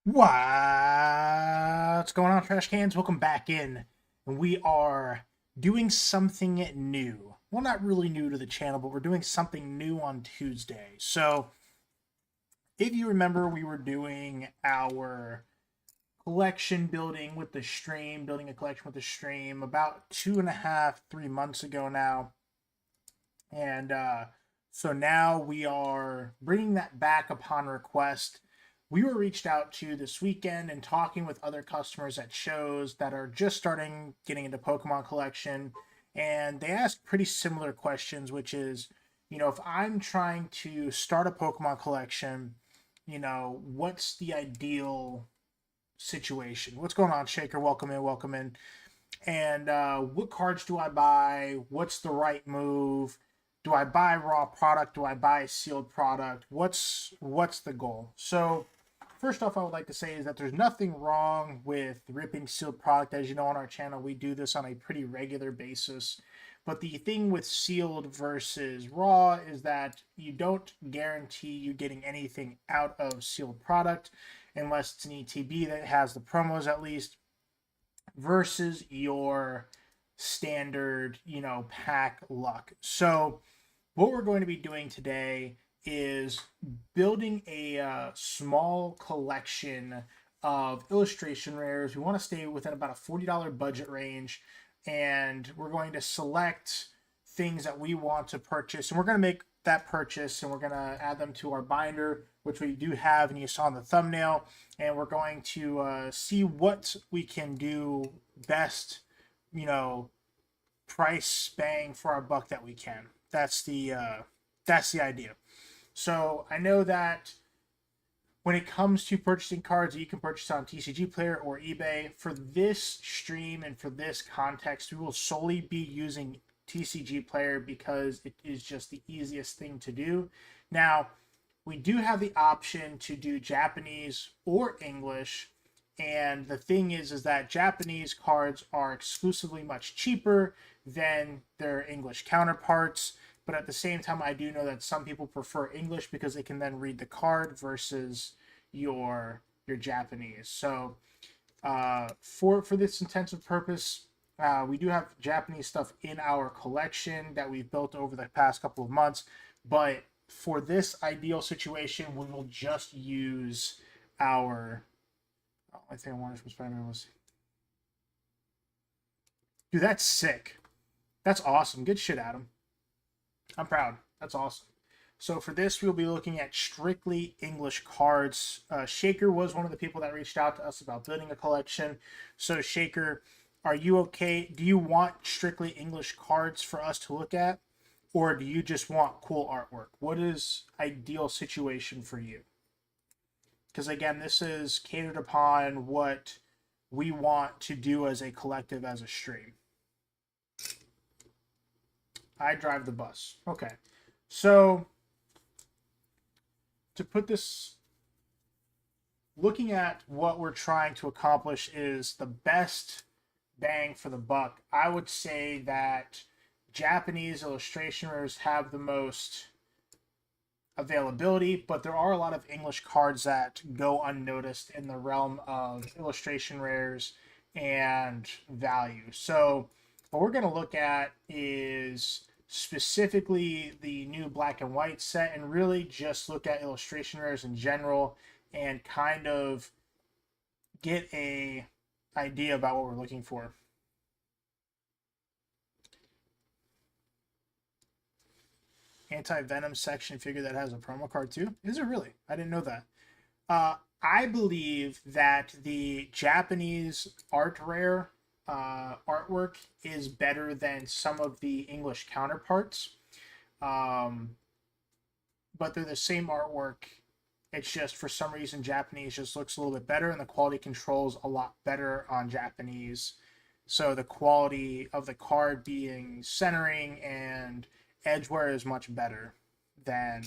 What's going on, trash cans? Welcome back in. And we are doing something new. Well, not really new to the channel, but we're doing something new on Tuesday. So, if you remember, we were doing our collection building with the stream, building a collection with the stream about 2.5, 3 months ago now. And so now we are bringing that back upon request. We were reached out to this weekend and talking with other customers at shows that are just starting getting into Pokemon collection. And they ask pretty similar questions, which is, if I'm trying to start a Pokemon collection, what's the ideal situation? What's going on, Shaker? Welcome in, welcome in. And what cards do I buy? What's the right move? Do I buy raw product? Do I buy sealed product? What's the goal? So first off, I would like to say is that there's nothing wrong with ripping sealed product. As you know, on our channel, we do this on a pretty regular basis. But the thing with sealed versus raw is that you don't guarantee you getting anything out of sealed product unless it's an ETB that has the promos at least, versus your standard, pack luck. So what we're going to be doing today is building a small collection of illustration rares. We want to stay within about a $40 budget range, and we're going to select things that we want to purchase, and we're going to make that purchase, and we're going to add them to our binder, which we do have, and you saw in the thumbnail, and we're going to see what we can do best, price bang for our buck that we can. That's the idea. So I know that when it comes to purchasing cards that you can purchase on TCG Player or eBay, for this stream and for this context, we will solely be using TCG Player because it is just the easiest thing to do. Now, we do have the option to do Japanese or English, and the thing is that Japanese cards are exclusively much cheaper than their English counterparts. But at the same time, I do know that some people prefer English because they can then read the card versus your Japanese. So for this intensive purpose, we do have Japanese stuff in our collection that we've built over the past couple of months. But for this ideal situation, we will just use our... Oh, I think I wanted from Spider-Man was... Dude, that's sick. That's awesome. Good shit, Adam. I'm proud. That's awesome. So for this, we'll be looking at strictly English cards. Shaker was one of the people that reached out to us about building a collection. So Shaker, are you okay? Do you want strictly English cards for us to look at? Or do you just want cool artwork? What is ideal situation for you? Because again, this is catered upon what we want to do as a collective, as a stream. I drive the bus. Okay. So, to put this, looking at what we're trying to accomplish is the best bang for the buck. I would say that Japanese illustration rares have the most availability, but there are a lot of English cards that go unnoticed in the realm of illustration rares and value. So, what we're going to look at is specifically the new black and white set, and really just look at illustration rares in general and kind of get a idea about what we're looking for. Anti-Venom section figure that has a promo card too? Is it really? I didn't know that. I believe that the Japanese art rare artwork is better than some of the English counterparts. But they're the same artwork. It's just for some reason Japanese just looks a little bit better, and the quality controls a lot better on Japanese. So the quality of the card being centering and edgeware is much better than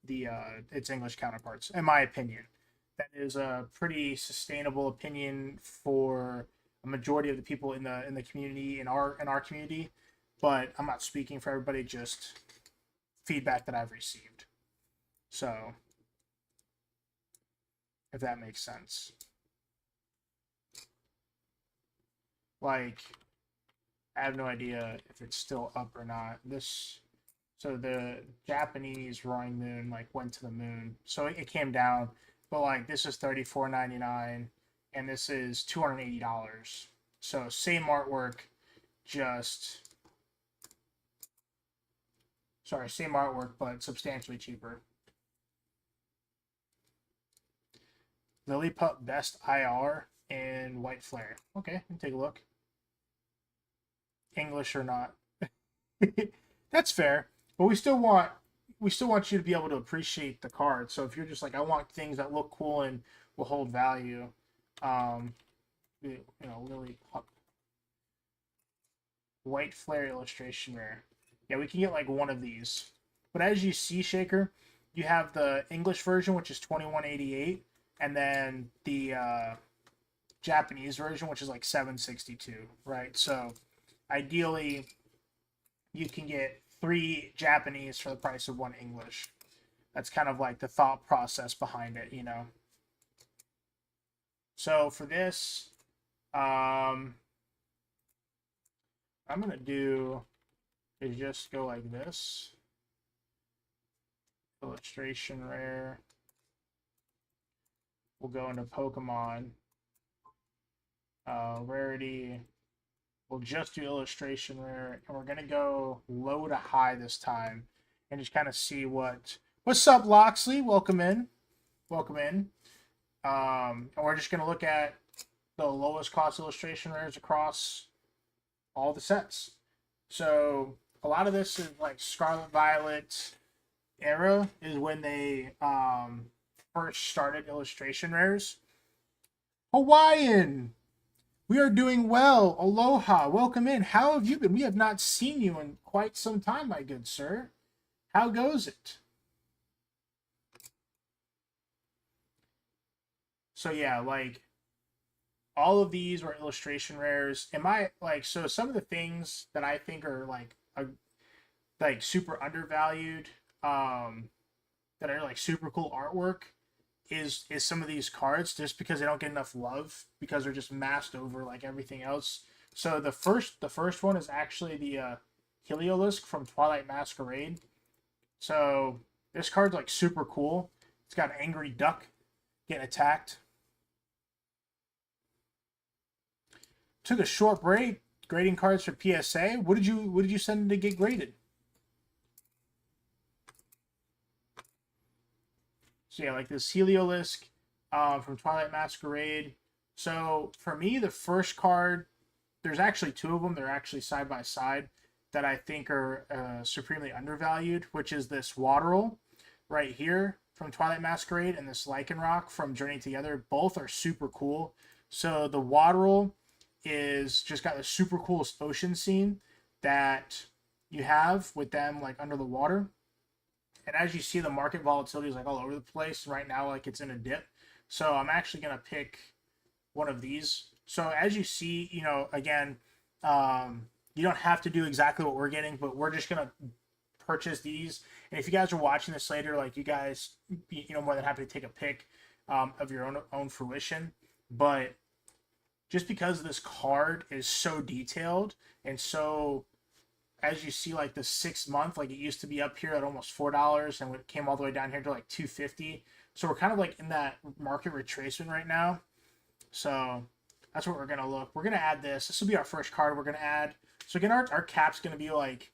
the its English counterparts, in my opinion. That is a pretty sustainable opinion for a majority of the people in the community, in our community, but I'm not speaking for everybody, just feedback that I've received. So if that makes sense. Like, I have no idea if it's still up or not. So the Japanese Roaring Moon like went to the moon, so it came down. But like this is $34.99, and this is $280. So same artwork, just same artwork, but substantially cheaper. Lillipup Best IR and White Flare. Okay, let me take a look. English or not. That's fair. But we still want you to be able to appreciate the card. So if you're just like, I want things that look cool and will hold value, Lillipup. White Flare illustration rare. Yeah, we can get like one of these. But as you see, Shaker, you have the English version, which is $21.88, and then the Japanese version, which is like $7.62, right? So ideally, you can get 3 Japanese for the price of 1 English. That's kind of like the thought process behind it, you know. So for this, I'm gonna do is just go like this. Illustration rare. We'll go into Pokemon. Rarity. We'll just do illustration rare, and we're gonna go low to high this time, and just kind of see what's up, Loxley. Welcome in, welcome in. And we're just gonna look at the lowest cost illustration rares across all the sets. So a lot of this is like Scarlet Violet era is when they first started illustration rares. Hawaiian. We are doing well. Aloha. Welcome in. How have you been? We have not seen you in quite some time, my good sir. How goes it? So yeah, like all of these were illustration rares. So some of the things that I think are like super undervalued, that are like super cool artwork is some of these cards, just because they don't get enough love because they're just masked over like everything else. So the first one is actually the Heliolisk from Twilight Masquerade. So this card's like super cool. It's got an angry duck getting attacked. Took a short break grading cards for PSA. What did you send to get graded? So yeah, like this Heliolisk from Twilight Masquerade. So for me, the first card, there's actually 2 of them. They're actually side by side that I think are supremely undervalued, which is this Waterol right here from Twilight Masquerade and this Lycanroc from Journey Together. Both are super cool. So the Waterol is just got a super cool ocean scene that you have with them like under the water. And as you see, the market volatility is like all over the place right now. Like it's in a dip. So I'm actually going to pick one of these. So as you see, you know, again, you don't have to do exactly what we're getting, but we're just going to purchase these. And if you guys are watching this later, like you guys, you know, more than happy to take a pic of your own fruition. But just because this card is so detailed and so, as you see, like the 6 month, like it used to be up here at almost $4, and it came all the way down here to like $2.50. So we're kind of like in that market retracement right now. So that's what we're gonna look. We're gonna add this. This will be our first card we're gonna add. So again, our cap's gonna be like,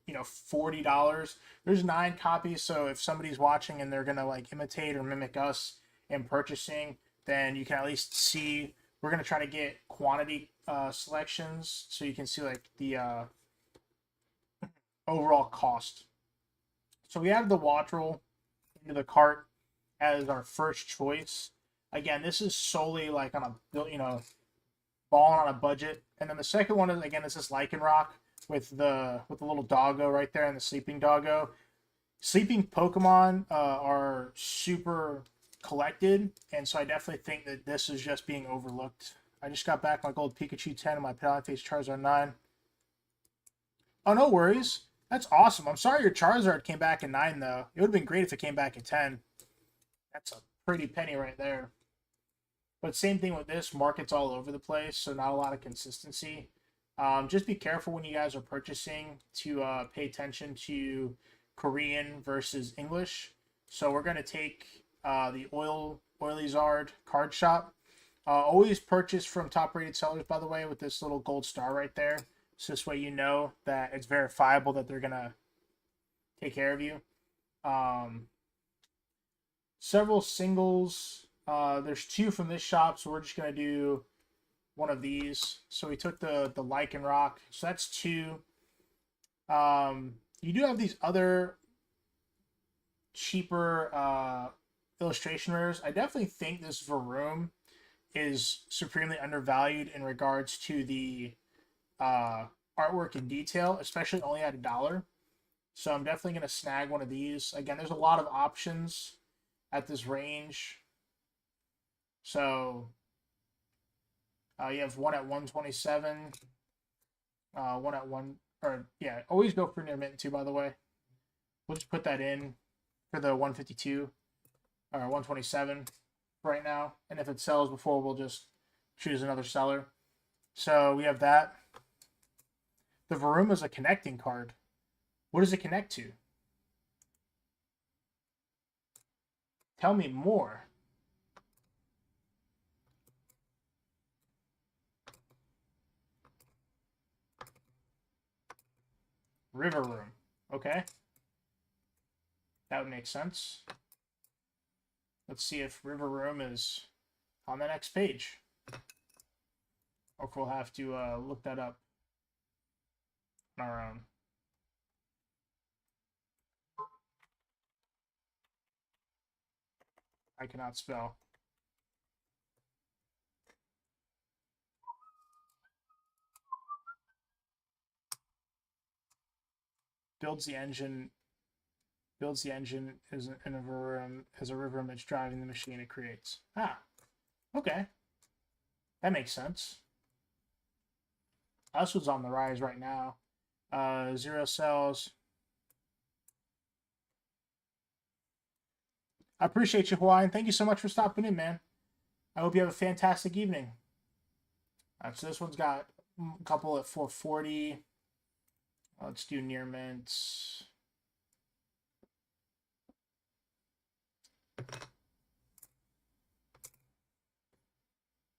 you know, $40. There's 9 copies. So if somebody's watching and they're gonna like imitate or mimic us in purchasing, then you can at least see. We're gonna try to get quantity selections so you can see like the overall cost. So we have the Waterol into the cart as our first choice. Again, this is solely like on a, you know, balling on a budget. And then the second one is, again, this is Lycanroc with the little doggo right there and the sleeping doggo. Sleeping Pokemon are super collected, and so I definitely think that this is just being overlooked. I just got back my gold Pikachu 10 and my Palette Face Charizard 9. Oh, no worries. That's awesome. I'm sorry your Charizard came back at 9, though. It would have been great if it came back at 10. pretty penny right there. But same thing with this, market's all over the place, so not a lot of consistency. Just be careful when you guys are purchasing to pay attention to Korean versus English. So we're going to take the Oily Zard card shop. Always purchase from top-rated sellers, by the way, with this little gold star right there. So this way you know that it's verifiable that they're going to take care of you. Several singles. There's 2 from this shop, so we're just going to do one of these. So we took the Lichen Rock. So that's 2. You do have these other cheaper illustration rares. I definitely think this Varoom is supremely undervalued in regards to the artwork and detail, especially only at $1. So I'm definitely going to snag one of these. Again, there's a lot of options at this range. So you have one at 127, one at one, or yeah, always go for near mint too, by the way. We'll just put that in for the 152 or 127 right now. And if it sells before, we'll just choose another seller. So we have that. The Varoom is a connecting card. What does it connect to? Tell me more. River Room. Okay. That would make sense. Let's see if River Room is on the next page. Or if we'll have to look that up on our own. I cannot spell. Builds the engine as a river image driving the machine it creates. Ah, okay. That makes sense. This one's on the rise right now. 0 cells. I appreciate you, Hawaiian. Thank you so much for stopping in, man. I hope you have a fantastic evening. So this one's got a couple at 440. Let's do near mints.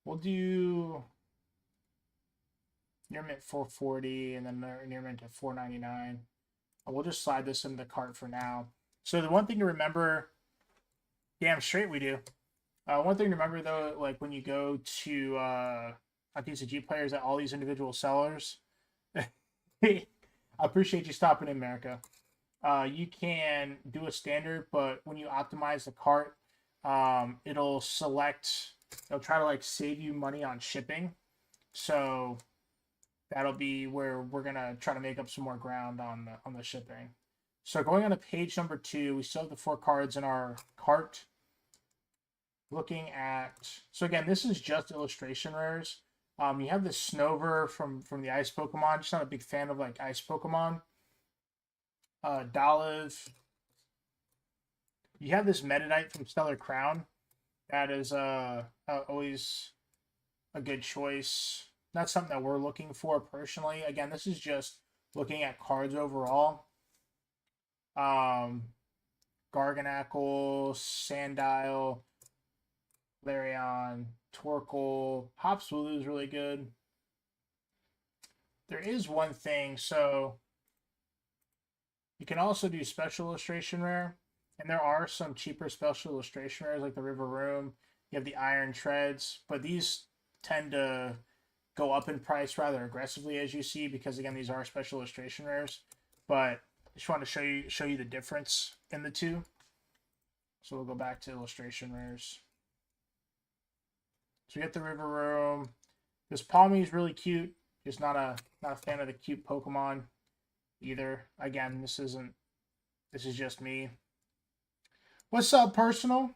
We'll do near mint 440 and then near mint at 499. We'll just slide this into the cart for now. So the one thing to remember, damn straight we do. One thing to remember though, like when you go to TCG players at all these individual sellers, I appreciate you stopping in, America. You can do a standard, but when you optimize the cart, it'll try to like save you money on shipping. So that'll be where we're gonna try to make up some more ground on the shipping. So going on to page number 2, we still have the 4 cards in our cart. Looking at, so again, this is just illustration rares. You have this Snover from the ice Pokemon. Just not a big fan of like ice Pokemon. Dolive. You have this Metadite from Stellar Crown. That is always a good choice. Not something that we're looking for personally. Again, this is just looking at cards overall. Garganackle, Sandile, Larion, Torkoal, Hopswaloo is really good. There is one thing, so you can also do special illustration rare, and there are some cheaper special illustration rares like the River Room. You have the Iron Treads, but these tend to go up in price rather aggressively, as you see, because again, these are special illustration rares. But I just wanted to show you the difference in the two. So we'll go back to illustration rares. So we get the River Room. This Palmy is really cute. Just not a fan of the cute Pokemon either. Again, this is just me. What's up, personal?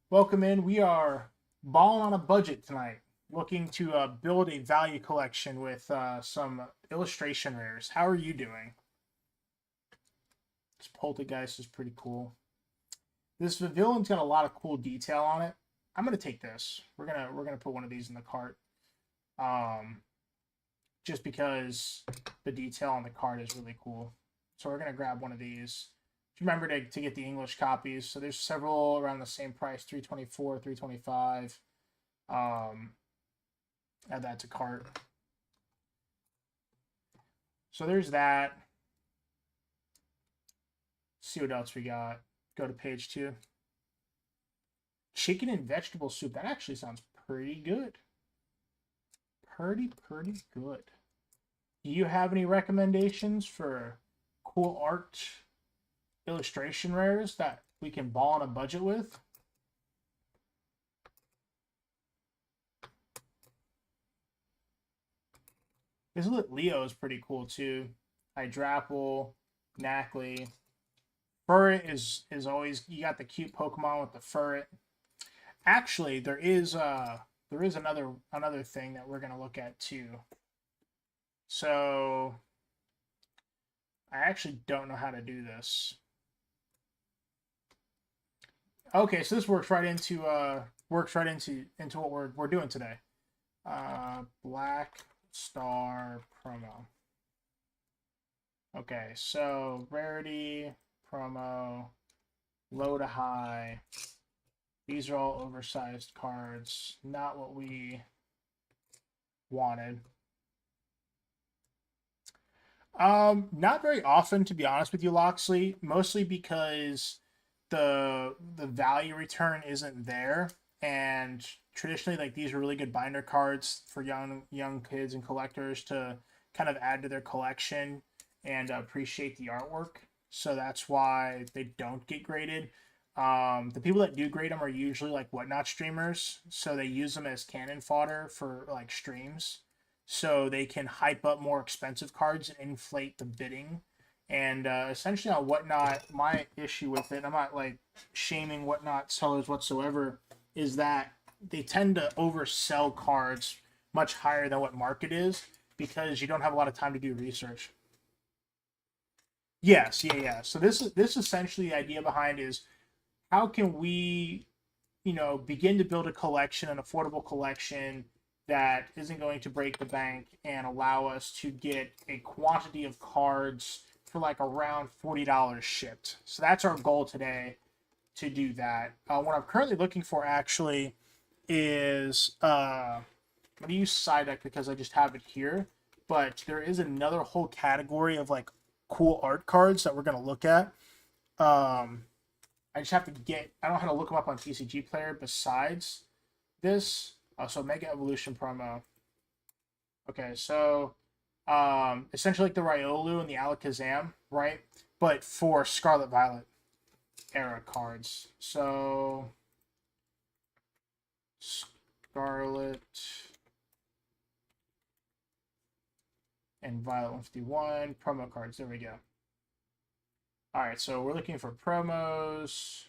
Welcome in. We are balling on a budget tonight, looking to build a value collection with some illustration rares. How are you doing? This Poltergeist is pretty cool. This pavilion's got a lot of cool detail on it. I'm gonna take this. We're gonna put one of these in the cart. Um, just because the detail on the card is really cool. So we're gonna grab one of these. Remember to get the English copies. So there's several around the same price, 324, 325. Add that to cart. So there's that. See what else we got. Go to page 2. Chicken and vegetable soup. That actually sounds pretty good. Pretty good. Do you have any recommendations for cool art illustration rares that we can ball on a budget with? This Leo is pretty cool too. Hydrapple, Knackley. Furret is always, you got the cute Pokemon with the Furret. Actually, there is another thing that we're gonna look at too. So I actually don't know how to do this. Okay, so this works right into what we're doing today. Black Star promo. Okay, so rarity promo, low to high. These are all oversized cards. Not what we wanted. Not very often, to be honest with you, Loxley. Mostly because the value return isn't there, and traditionally, like, these are really good binder cards for young kids and collectors to kind of add to their collection and appreciate the artwork. So that's why they don't get graded. The people that do grade them are usually like Whatnot streamers, so they use them as cannon fodder for like streams, so they can hype up more expensive cards and inflate the bidding. And essentially on Whatnot, my issue with it, I'm not like shaming Whatnot sellers whatsoever, is that they tend to oversell cards much higher than what market is because you don't have a lot of time to do research. Yes, yeah. So this essentially the idea behind is how can we, begin to build a collection, an affordable collection that isn't going to break the bank and allow us to get a quantity of cards for like around $40 shipped. So that's our goal today, to do that. What I'm currently looking for actually is I'm gonna use side deck because I just have it here, but there is another whole category of like cool art cards that we're gonna look at. I just have to I don't know how to look them up on TCG Player besides this. So Mega Evolution promo. Okay, so essentially like the Riolu and the Alakazam, right? But for Scarlet Violet era cards. So Scarlet and Violet 151 promo cards. There we go. All right, so we're looking for promos.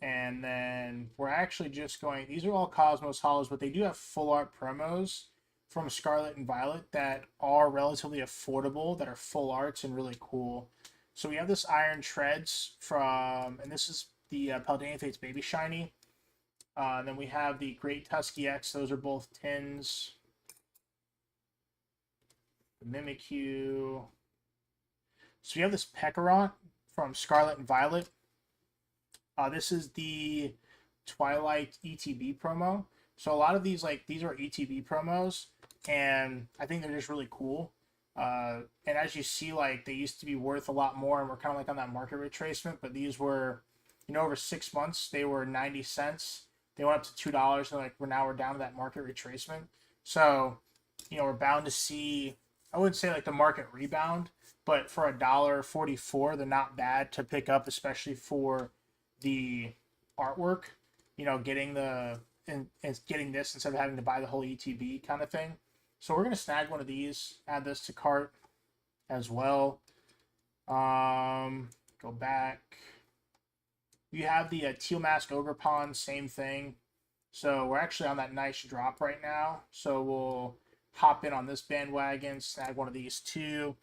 And then we're actually just going, these are all Cosmos Hollows, but they do have full art promos from Scarlet and Violet that are relatively affordable, that are full arts and really cool. So we have this Iron Treads from, and this is the Paldean Fates Baby Shiny. Then we have the Great Tusky X, those are both tins. The Mimikyu. So we have this Pekarant from Scarlet and Violet. This is the Twilight ETB promo. So a lot of these, like, these are ETB promos, and I think they're just really cool. And as you see, like, they used to be worth a lot more, and we're kind of like on that market retracement, but these were, over 6 months, they were 90 cents. They went up to $2, and like we're down to that market retracement. So, we're bound to see, I wouldn't say like the market rebound, but for $1.44, they're not bad to pick up, especially for the artwork. Getting getting this instead of having to buy the whole ETB kind of thing. So we're gonna snag one of these, add this to cart as well. Go back. You have the Teal Mask Ogre Pond, same thing. So we're actually on that nice drop right now. So we'll hop in on this bandwagon, snag one of these too.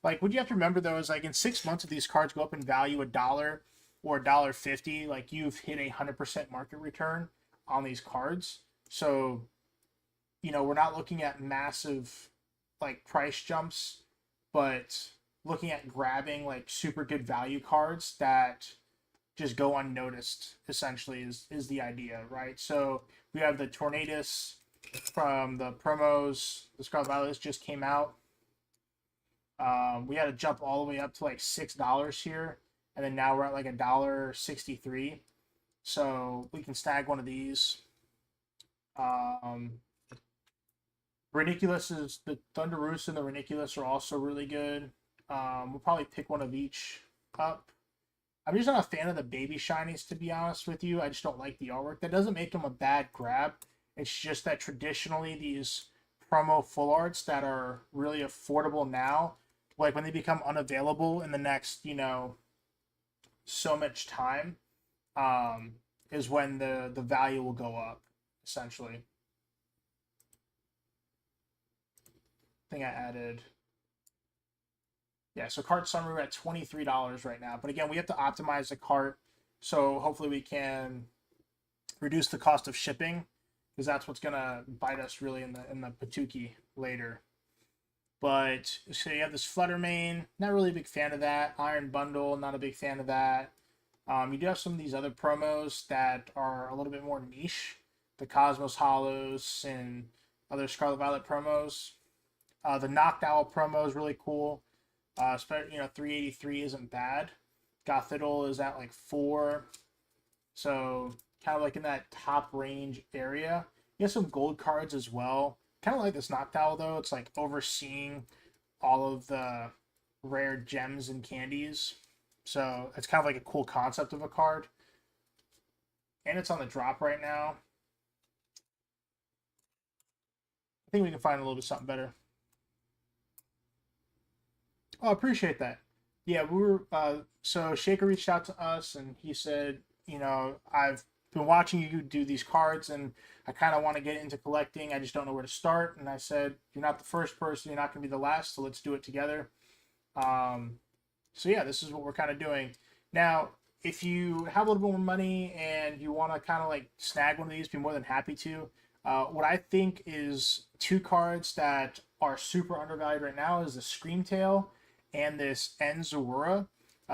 Like, what you have to remember though is like in 6 months, if these cards go up in value $1 or $1.50, like you've hit 100% market return on these cards. So, we're not looking at massive like price jumps, but looking at grabbing like super good value cards that just go unnoticed essentially is the idea, right? So we have the Tornadus from the promos. The Scarlet Violet just came out. We had to jump all the way up to like $6 here, and then now we're at like $1.63. So we can snag one of these. Reniculus is the Thunder Roost and the Reniculus are also really good. We'll probably pick one of each up. I'm just not a fan of the baby shinies, to be honest with you. I just don't like the artwork. That doesn't make them a bad grab. It's just that traditionally these promo full arts that are really affordable now, like when they become unavailable in the next, so much time, is when the value will go up, essentially. I think I added. Yeah, so cart summary, we're at $23 right now. But again, we have to optimize the cart, so hopefully we can reduce the cost of shipping, because that's what's gonna bite us really in the Patuki later. But so you have this Fluttermane, not really a big fan of that. Iron Bundle, not a big fan of that. You do have some of these other promos that are a little bit more niche, the Cosmos Hollows and other Scarlet Violet promos. The Knocked Owl promo is really cool. 383 isn't bad. Gothittle is at like 4. So kind of like in that top range area. You have some gold cards as well. Kind of like this Knocked Owl though. It's like overseeing all of the rare gems and candies. So it's kind of like a cool concept of a card. And it's on the drop right now. I think we can find a little bit something better. Oh, I appreciate that. Yeah, we were. So Shaker reached out to us and he said, I've been watching you do these cards and I kind of want to get into collecting. I just don't know where to start. And I said, you're not the first person. You're not going to be the last. So let's do it together. So yeah, this is what we're kind of doing. Now, if you have a little bit more money and you want to kind of like snag one of these, be more than happy to. What I think is 2 cards that are super undervalued right now is the Screamtail and this Enzawura,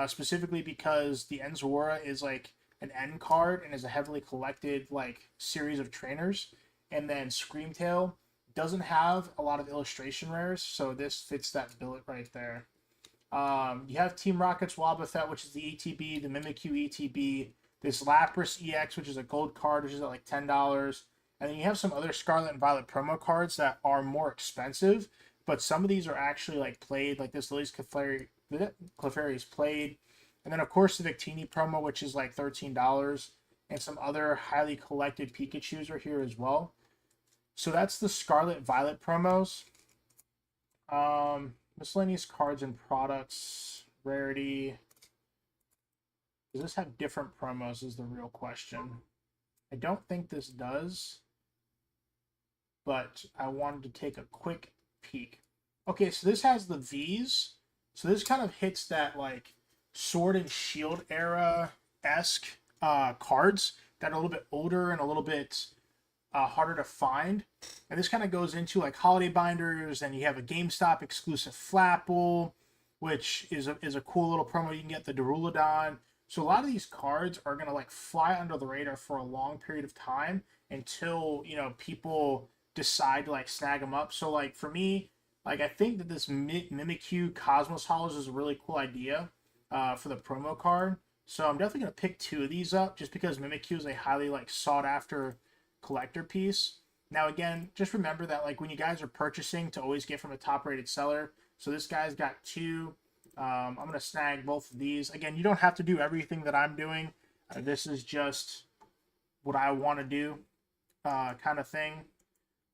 specifically because the Enzawura is like an N card and is a heavily collected like series of trainers, and then Screamtail doesn't have a lot of illustration rares, so this fits that billet right there. You have Team Rocket's Wobbuffet, which is the ETB, the Mimikyu ETB, this Lapras EX, which is a gold card, which is at like $10, and then you have some other Scarlet and Violet promo cards that are more expensive, but some of these are actually like played, like this Lily's Clefairy is played. And then of course the Victini promo, which is like $13, and some other highly collected Pikachus are here as well. So that's the Scarlet Violet promos. Miscellaneous cards and products, rarity. Does this have different promos is the real question. I don't think this does, but I wanted to take a quick peek. Okay, so this has the V's. So this kind of hits that like Sword and Shield era-esque cards that are a little bit older and a little bit harder to find. And this kind of goes into like holiday binders, and you have a GameStop exclusive Flapple, which is a cool little promo. You can get the Duraludon. So a lot of these cards are gonna like fly under the radar for a long period of time until people decide to like snag them up. So like for me, like I think that this Mimikyu Cosmos Hollows is a really cool idea for the promo card. So I'm definitely gonna pick 2 of these up just because Mimikyu is a highly like sought after collector piece. Now again, just remember that like when you guys are purchasing, to always get from a top rated seller. So this guy's got 2. I'm gonna snag both of these. Again, you don't have to do everything that I'm doing. This is just what I want to do, kind of thing.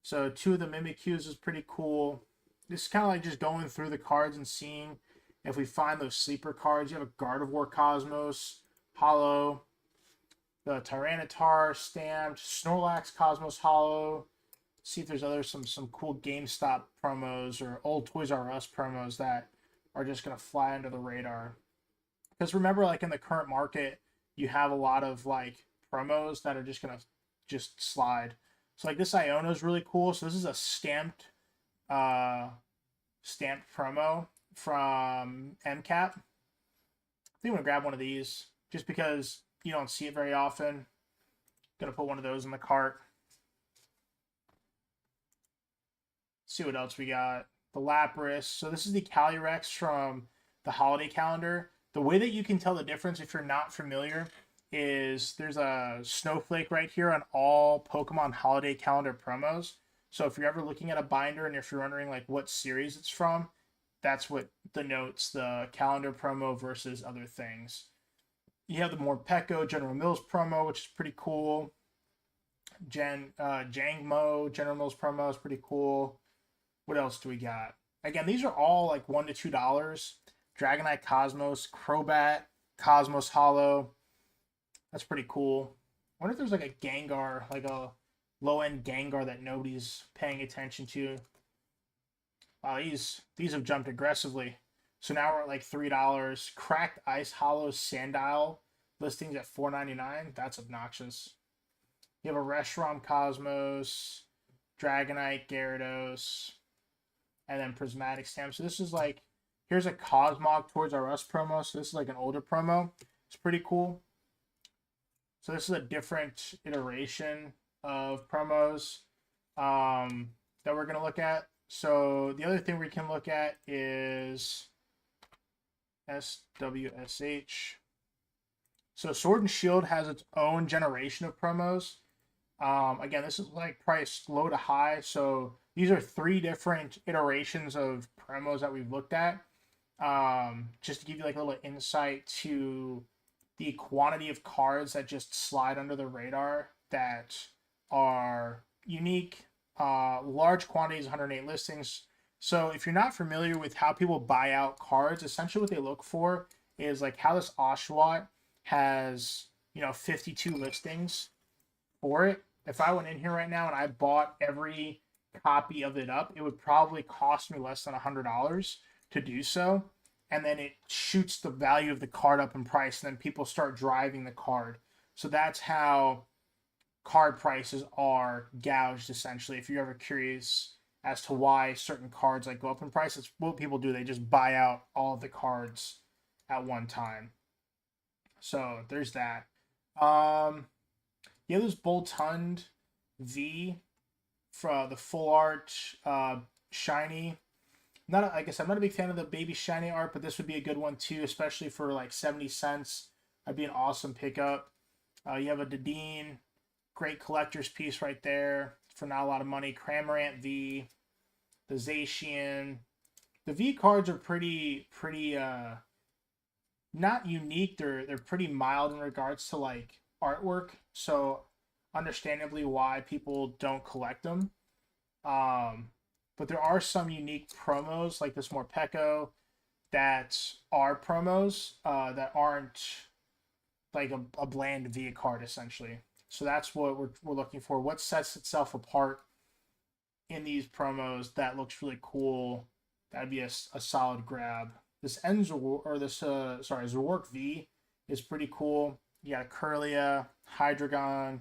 So 2 of the Mimikyus is pretty cool. This is kind of like just going through the cards and seeing if we find those sleeper cards. You have a Gardevoir Cosmos, Hollow, the Tyranitar stamped, Snorlax Cosmos Hollow. See if there's some cool GameStop promos or old Toys R Us promos that are just going to fly under the radar. Because remember, like in the current market, you have a lot of like promos that are just going to just slide. So like this Iono is really cool. So this is a stamped promo from MCAP. I think I'm going to grab one of these just because you don't see it very often. Gonna put one of those in the cart. See what else we got. The Lapras. So this is the Calyrex from the holiday calendar. The way that you can tell the difference if you're not familiar is there's a snowflake right here on all Pokemon holiday calendar promos. So if you're ever looking at a binder and if you're wondering like what series it's from, that's what denotes the calendar promo versus other things. You have the Morpeko General Mills promo, which is pretty cool. Jangmo General Mills promo is pretty cool. What else do we got? Again, these are all like $1 to $2. Dragonite Cosmos, Crobat, Cosmos Hollow. That's pretty cool. I wonder if there's like a Gengar, like a low-end Gengar that nobody's paying attention to. Wow, these have jumped aggressively. So now we're at like $3. Cracked Ice Hollow Sandile listings at $4.99. That's obnoxious. You have a Reshiram Cosmos, Dragonite, Gyarados, and then Prismatic Stamp. So this is like, here's a Cosmog Towards Our Us promo. So this is like an older promo. It's pretty cool. So this is a different iteration of promos that we're going to look at. So the other thing we can look at is SWSH. So Sword and Shield has its own generation of promos. Again, this is like priced low to high. So these are 3 different iterations of promos that we've looked at. Just to give you like a little insight to the quantity of cards that just slide under the radar that are unique. Large quantities, 108 listings. So if you're not familiar with how people buy out cards, essentially what they look for is like how this Oshawott has, 52 listings for it. If I went in here right now and I bought every copy of it up, it would probably cost me less than $100 to do so. And then it shoots the value of the card up in price, and then people start driving the card. So that's how card prices are gouged, essentially. If you're ever curious as to why certain cards like go up in price, it's what people do. They just buy out all of the cards at one time. So there's that. Yeah, there's Boltund V for the full art shiny. Like I said, I'm not a big fan of the baby shiny art, but this would be a good one too, especially for like 70 cents. That'd be an awesome pickup. You have a Dedenne, great collector's piece right there for not a lot of money. Cramorant V, the Zacian. The V cards are pretty not unique. They're pretty mild in regards to like artwork, so understandably why people don't collect them. But there are some unique promos like this Morpeko that are promos that aren't like a bland V card essentially. So that's what we're looking for. What sets itself apart in these promos that looks really cool? That'd be a solid grab. This Zoroark V is pretty cool. You got a Kirlia, Hydreigon.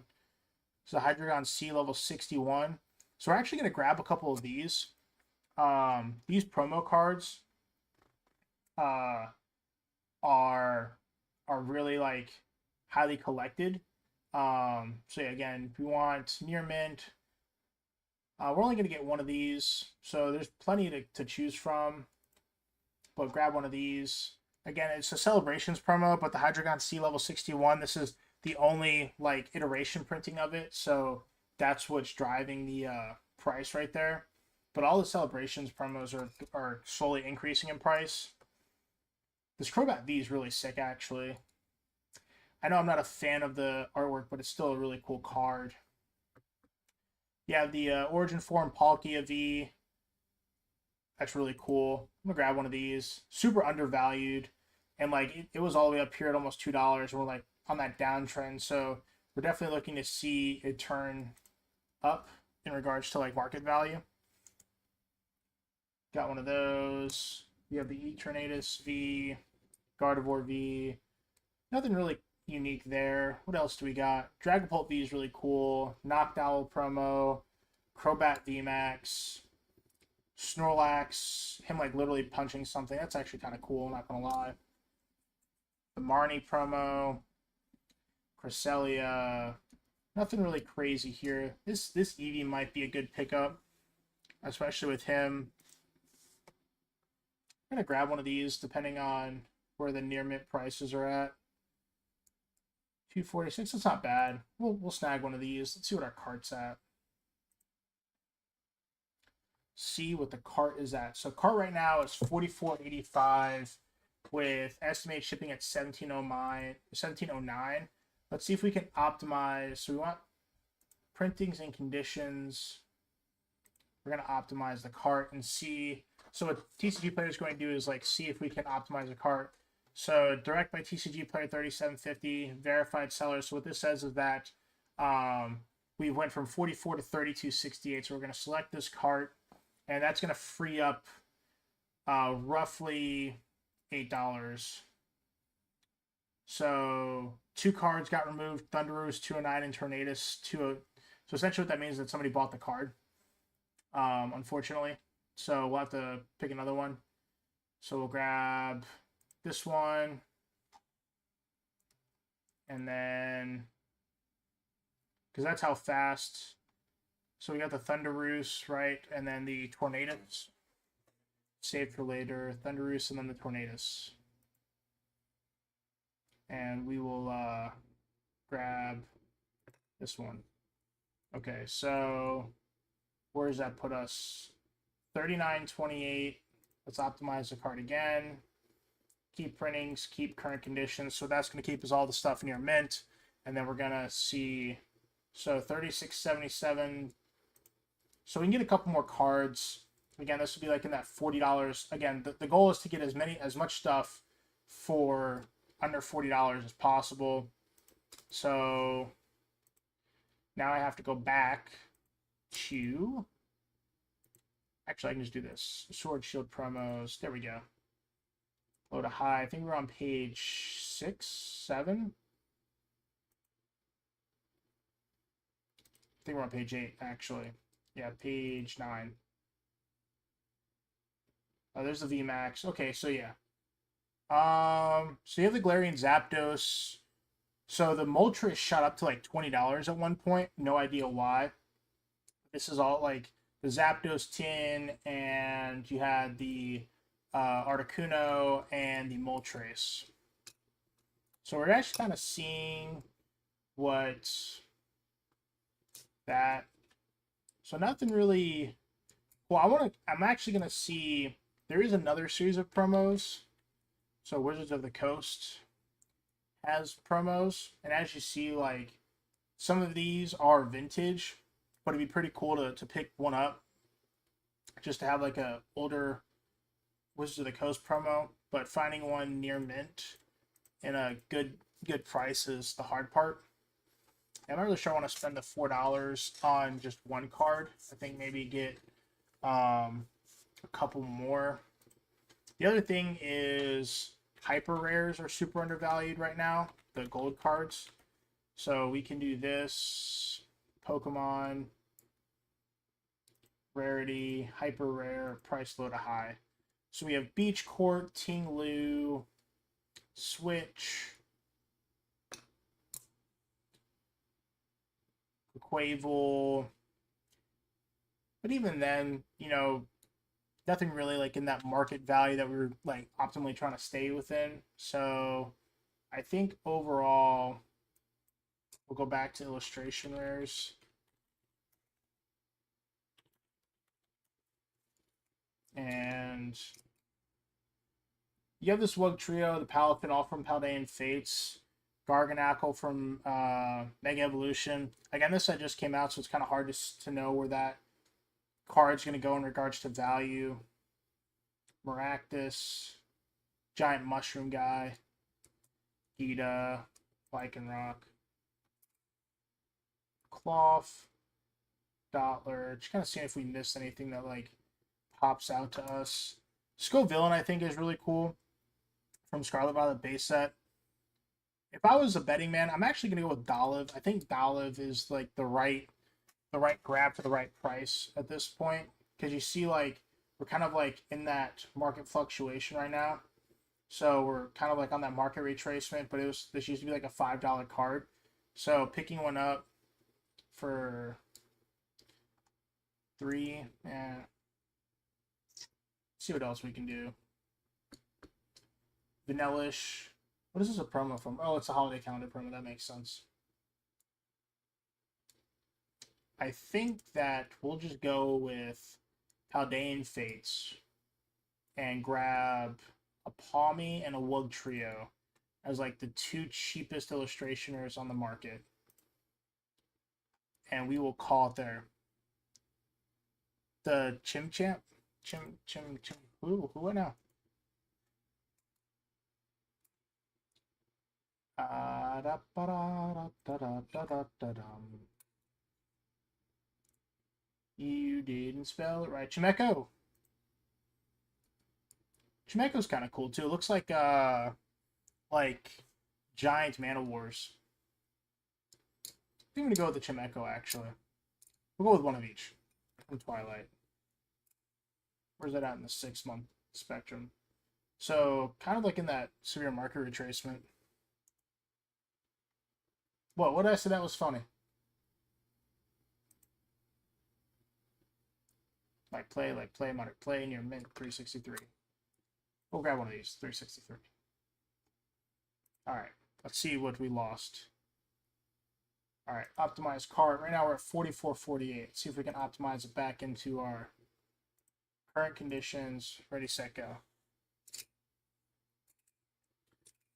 It's a Hydreigon C level 61. So we're actually going to grab a couple of these. These promo cards are really like highly collected. So yeah, again, if we want near mint, we're only going to get one of these. So there's plenty to choose from. But grab one of these. Again, it's a Celebrations promo, but the Hydreigon C level 61, this is the only like iteration printing of it. So that's what's driving the price right there. But all the Celebrations promos are slowly increasing in price. This Crobat V is really sick, actually. I know I'm not a fan of the artwork, but it's still a really cool card. You have the Origin Form Palkia V. That's really cool. I'm going to grab one of these. Super undervalued. And like it was all the way up here at almost $2. And we're like on that downtrend. So we're definitely looking to see it turn up in regards to like market value. Got one of those. We have the Eternatus V, Gardevoir V. Nothing really unique there. What else do we got? Dragapult V is really cool. Noctowl promo. Crobat VMAX. Snorlax. Him like literally punching something. That's actually kind of cool, not gonna lie. The Marnie promo. Cresselia. Nothing really crazy here. This Eevee might be a good pickup, especially with him. I'm gonna grab one of these depending on where the near mint prices are at. 246. That's not bad. We'll snag one of these. Let's see what our cart's at. See what the cart is at. So cart right now is $44.85 with estimated shipping at $17.09. Let's see if we can optimize. So we want printings and conditions. We're going to optimize the cart and see. So what TCG Player is going to do is like see if we can optimize the cart. So direct by TCG Player 3750, verified seller. So what this says is that we went from 44 to 32.68. So we're going to select this cart, and that's going to free up roughly $8. So 2 cards got removed: Thunderous 209 and Tornadus 20. So essentially what that means is that somebody bought the card, unfortunately. So we'll have to pick another one. So we'll grab this one, and then because that's how fast. So we got the Thunderous, right, and then the Tornadus. Saved for later, Thunderous, and then the Tornadus. And we will grab this one. Okay, so where does that put us? 39.28. Let's optimize the card again. Keep printings, keep current conditions. So that's going to keep us all the stuff near mint. And then we're going to see, so 36.77. So we can get a couple more cards. Again, this would be like in that $40. Again, the goal is to get as much stuff for under $40 as possible. So now I have to go back to, actually I can just do this. Sword Shield promos. There we go. Load a high. I think we're on page 6, 7. I think we're on page 8 actually. Yeah, page 9. Oh, there's the VMAX. Okay, so yeah. So you have the Galarian Zapdos. So the Moltres shot up to like $20 at one point. No idea why. This is all like the Zapdos tin, and you had the Articuno and the Moltres. So we're actually kind of seeing what that. So nothing really. Well, I'm actually gonna see. There is another series of promos. So Wizards of the Coast has promos, and as you see, like some of these are vintage, but it'd be pretty cool to pick one up, just to have like a older Wizards of the Coast promo. But finding one near mint and a good price is the hard part. I'm not really sure I want to spend the $4 on just one card. I think maybe get a couple more. The other thing is hyper rares are super undervalued right now, the gold cards. So we can do this Pokemon rarity, hyper rare, price low to high. So we have Beach Court, Ting Lu, Switch, Quavel. But even then, you know, nothing really like in that market value that we were like optimally trying to stay within. So I think overall, we'll go back to illustration rares. And you have this Wug Trio, the Palafin, all from Paldean Fates, Garganacl from Mega Evolution. Again, this set just came out, so it's kind of hard to know where that card's going to go in regards to value. Maractus, Giant Mushroom Guy, Gita, Lycanroc, Cloth, Dottler. Just kind of seeing if we missed anything that like pops out to us. Skull Villain, I think, is really cool from Scarlet Violet base set. If I was a betting man, I'm actually gonna go with Dolive. I think Dolive is like the right grab for the right price at this point, because you see like we're kind of like in that market fluctuation right now. So we're kind of like on that market retracement, but this used to be like a $5 card. So picking one up for 3, yeah. See what else we can do. Vanillish. What is this a promo from? Oh, it's a holiday calendar promo. That makes sense. I think that we'll just go with Paldean Fates and grab a Palmy and a Wug Trio as like the 2 cheapest illustrationers on the market. And we will call it there. The Chimp. Who went now? You didn't spell it right. Chimecho. Chimecho's kind of cool too. It looks like giant Mana Wars. I think I'm gonna go with the Chimecho actually. We'll go with one of each from Twilight. Where's that at in the 6-month spectrum? So kind of like in that severe market retracement. What did I say that was funny? Like play, moderate play, and you're mint 363. We'll grab one of these, 363. Alright, let's see what we lost. Alright, optimize card. Right now we're at 44.48. See if we can optimize it back into our current conditions. Ready, set, go.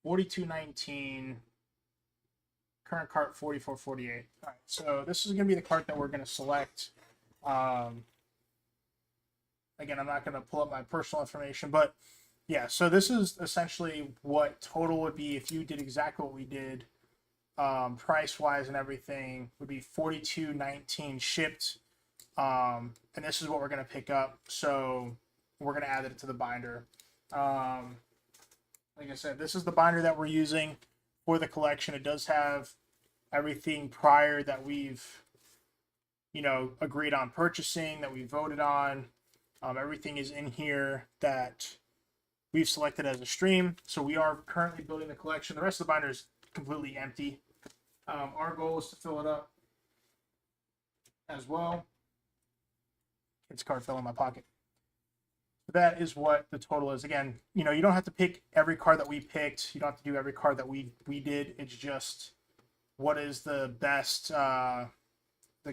42.19. Current cart 44.48. Alright, so this is going to be the cart that we're going to select. Again, I'm not going to pull up my personal information, but yeah, so this is essentially what total would be if you did exactly what we did, price-wise and everything, would be 42.19 shipped, and this is what we're going to pick up, so we're going to add it to the binder. Like I said, this is the binder that we're using for the collection. It does have everything prior that we've, agreed on purchasing, that we voted on. Everything is in here that we've selected as a stream. So we are currently building the collection. The rest of the binder is completely empty. Our goal is to fill it up as well. It's card fell in my pocket. So that is what the total is. Again, you don't have to pick every card that we picked. You don't have to do every card that we did. It's just what is the best, the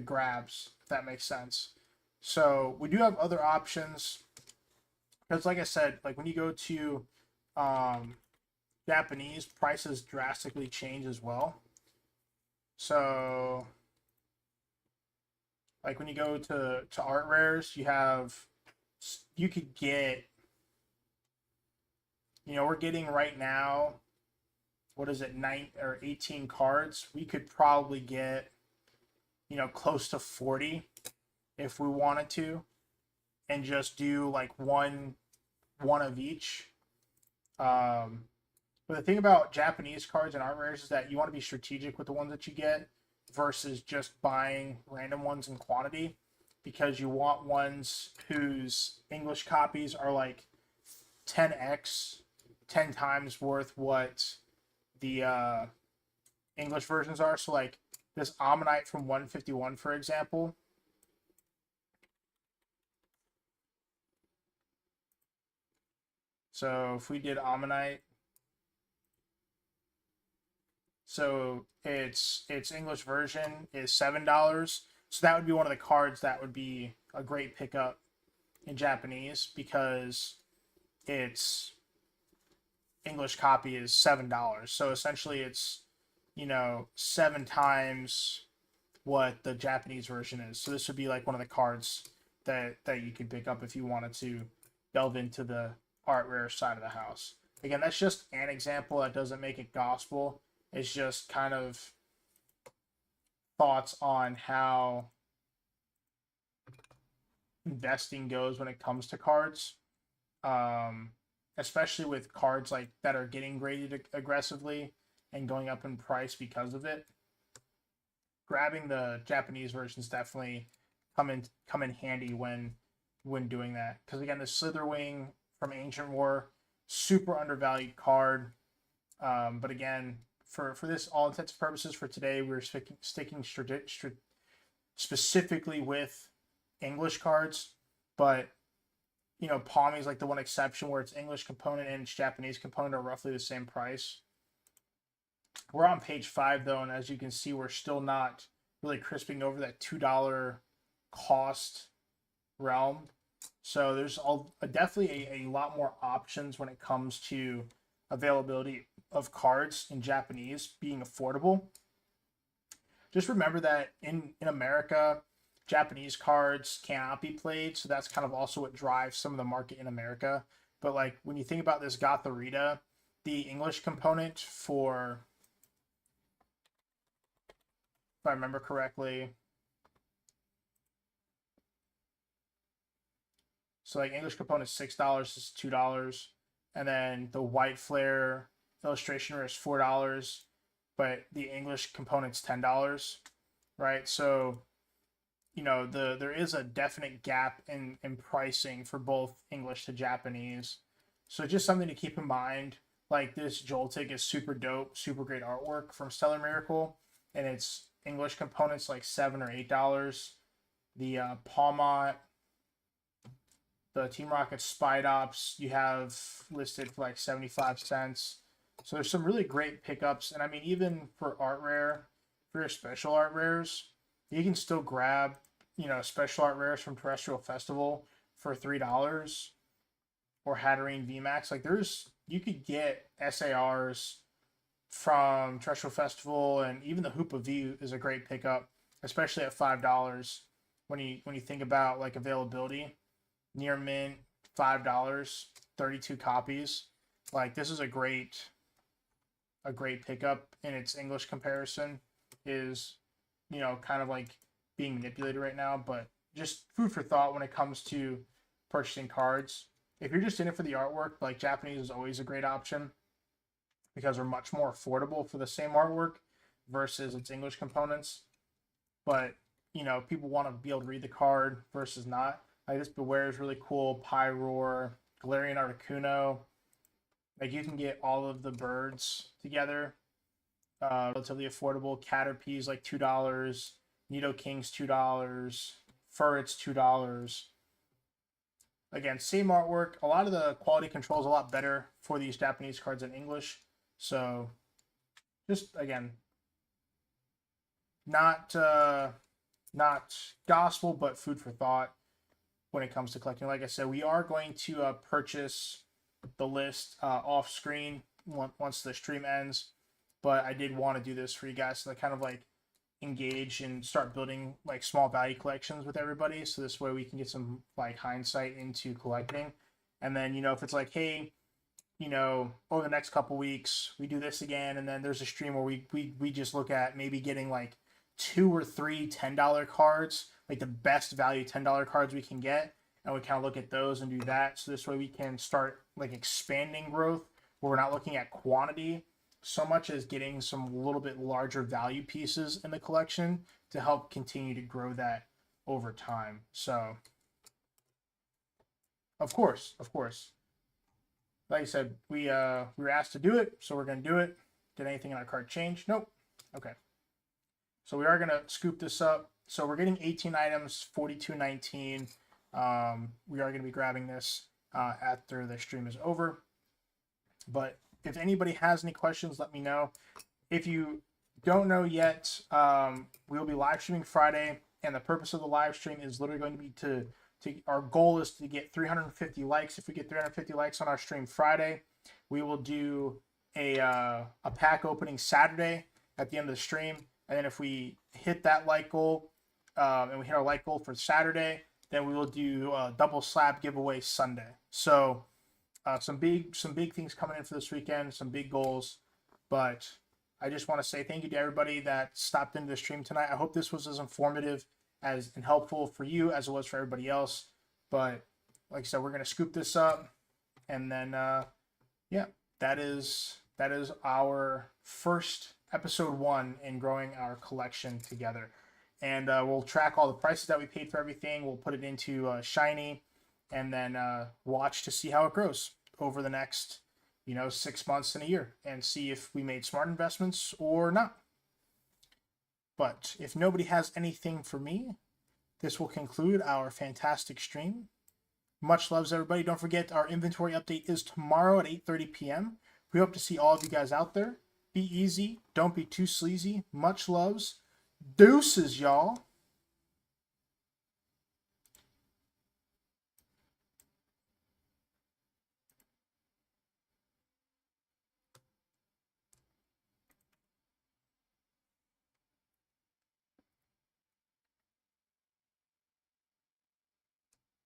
grabs, if that makes sense. So we do have other options, because like I said, like when you go to Japanese, prices drastically change as well. So like when you go to art rares, you could get, we're getting right now, what is it, 9 or 18 cards. We could probably get, close to 40 if we wanted to, and just do like one of each. But the thing about Japanese cards and art rares is that you want to be strategic with the ones that you get versus just buying random ones in quantity, because you want ones whose English copies are like 10x, 10 times worth what the English versions are. So like this Ammonite from 151, for example, so if we did Ammonite, so its English version is $7. So that would be one of the cards that would be a great pickup in Japanese, because its English copy is $7. So essentially it's, 7 times what the Japanese version is. So this would be like one of the cards that you could pick up if you wanted to delve into the art rare side of the house. Again, that's just an example. That doesn't make it gospel. It's just kind of thoughts on how investing goes when it comes to cards. especially with cards like that are getting graded aggressively and going up in price because of it. Grabbing the Japanese versions definitely come in handy when doing that. Because again, the Slitherwing from Ancient War, super undervalued card. But again, for this all intents and purposes for today, we're sticking specifically with English cards. But you know, Palmy is like the one exception where its English component and its Japanese component are roughly the same price. We're on page 5 though, and as you can see, we're still not really crisping over that $2 cost realm. So there's definitely a lot more options when it comes to availability of cards in Japanese being affordable. Just remember that in America, Japanese cards cannot be played, so that's kind of also what drives some of the market in America. But like when you think about this Gotharita, the English component for, if I remember correctly, so like English component is $6, is $2, and then the white flare illustration rare is $4, but the English component's $10, right? So you know there is a definite gap in pricing for both English to Japanese. So just something to keep in mind. Like this Joltik is super dope, super great artwork from Stellar Miracle, and its English components like $7 or $8. The Palmot, the Team Rocket Spide Ops you have listed for like 75 cents. So there's some really great pickups, and I mean even for art rare, for your special art rares, you can still grab, you know, special art rares from Terrestrial Festival for $3, or Hatterene VMAX. Like you could get SARs from Terrestrial Festival, and even the Hoopa V is a great pickup, especially at $5 when you think about like availability. Near mint, $5, 32 copies. Like this is a great pickup, in its English comparison is, you know, kind of like being manipulated right now, but just food for thought when it comes to purchasing cards. If you're just in it for the artwork, like Japanese is always a great option because they're much more affordable for the same artwork versus its English components. But, you know, people want to be able to read the card versus not. Like this Beware is really cool. Pyroar, Galarian Articuno. Like you can get all of the birds together. Relatively affordable. Caterpie is like $2. Nidoking's $2. Furret's $2. Again, same artwork. A lot of the quality control is a lot better for these Japanese cards in English. So, just again, not gospel, but food for thought when it comes to collecting. Like I said, we are going to purchase the list off screen once the stream ends, but I did want to do this for you guys to kind of like engage and start building like small value collections with everybody, so this way we can get some like hindsight into collecting. And then, you know, if it's like, hey, you know, over the next couple weeks we do this again, and then there's a stream where we just look at maybe getting like 2 or 3 $10 cards, like the best value $10 cards we can get, and we kind of look at those and do that, so this way we can start like expanding growth where we're not looking at quantity so much as getting some little bit larger value pieces in the collection to help continue to grow that over time. So of course, like I said, we were asked to do it, so we're going to do it. Did anything in our card change? Nope. Okay, so we are going to scoop this up. So we're getting 18 items, $42.19. We are going to be grabbing this after the stream is over. But if anybody has any questions, let me know. If you don't know yet, we'll be live streaming Friday, and the purpose of the live stream is literally going to be to our goal is to get 350 likes. If we get 350 likes on our stream Friday, we will do a pack opening Saturday at the end of the stream. And then if we hit that like goal, and we hit our like goal for Saturday, then we will do a double slab giveaway Sunday. So some big things coming in for this weekend, some big goals. But I just want to say thank you to everybody that stopped into the stream tonight. I hope this was as informative and helpful for you as it was for everybody else. But like I said, we're going to scoop this up. And then yeah, that is our first episode 1 in growing our collection together. And we'll track all the prices that we paid for everything. We'll put it into Shiny, and then watch to see how it grows over the next 6 months and a year, and see if we made smart investments or not. But if nobody has anything for me, this will conclude our fantastic stream. Much loves, everybody. Don't forget, our inventory update is tomorrow at 8:30 p.m. We hope to see all of you guys out there. Be easy. Don't be too sleazy. Much loves. Deuces, y'all.